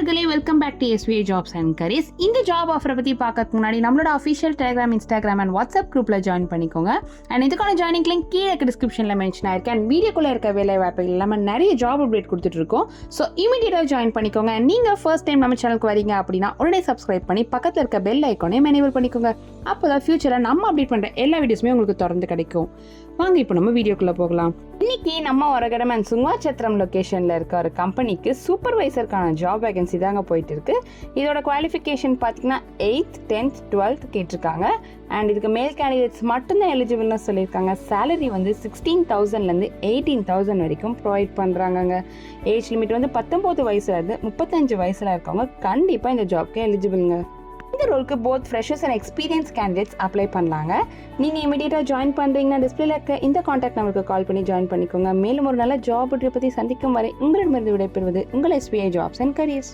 நண்பர்களே, welcome back to SVA jobs and careers. இந்த job ஆஃபரை பற்றி பார்க்கறதுக்கு முன்னாடி நம்மளோட official Telegram, Instagram and WhatsApp குரூப்பில் ஜாயின் பண்ணிக்கோங்க. அண்ட் இதுக்கான ஜாயினிங் லிங்க் கீழே டிஸ்கிரிப்ஷனில் மென்ஷன் ஆயிருக்கு. அண்ட் வீடியோக்குள்ளே இருக்க வேலை வாய்ப்புகள் இல்லாமல் நிறைய ஜாப் அப்டேட் கொடுத்துட்டு இருக்கோம். ஸோ இமீடியட்டாக ஜாயின் பண்ணிக்கோங்க. அண்ட் நீங்கள் ஃபர்ஸ்ட் டைம் நம்ம சேனலுக்கு வரீங்க அப்படின்னா உடனே சப்ஸ்கிரைப் பண்ணி பக்கத்தில் இருக்க பெல் ஐக்கானையும் எனேபிள் பண்ணிக்கோங்க. அப்போ தான் ஃபியூச்சரில் நம்ம அப்டேட் பண்ணுற எல்லா வீடியோஸுமே உங்களுக்கு தொடர்ந்து கிடைக்கும். வாங்க இப்போ நம்ம வீடியோக்குள்ளே போகலாம். இன்னைக்கு நம்ம ஒரகடம் அண்ட் சுங்காச்சத்திரம் லொக்கேஷனில் இருக்க ஒரு கம்பெனிக்கு சூப்பர்வைசருக்கான ஜாப் வேகன்சி தாங்க போயிட்டு இருக்கு. இதோட குவாலிஃபிகேஷன் பார்த்தீங்கன்னா 8th 10th 12th கேட்டிருக்காங்க. அண்ட் இதுக்கு மேல் கேண்டிடேட்ஸ் மட்டும்தான் எலிஜிபிள்னு சொல்லியிருக்காங்க. சேலரி வந்து 16,000லேருந்து 18,000 வரைக்கும் ப்ரொவைட் பண்ணுறாங்கங்க. ஏஜ் லிமிட் வந்து 19 வயசுலேருந்து 35 வயசில் இருக்கவங்க கண்டிப்பாக இந்த ஜாப்க்கு எலிஜிபிளுங்க. இந்த ரோலுக்கு both freshers and experience candidates apply பண்ணலாங்க. நீங்கள் இமீடியட்டாக ஜாயின் பண்ணுறீங்கன்னா டிஸ்பிளேல இருக்க இந்த காண்டாக்ட் நம்பருக்கு கால் பண்ணி ஜாயின் பண்ணிக்கோங்க. மேலும் ஒரு நல்ல ஜாப் பற்றி சந்திக்கும் வரை உங்களிடமிருந்து விடைபெறுவது உங்கள் SVA ஜாப்ஸ் அண்ட் கரியர்ஸ்.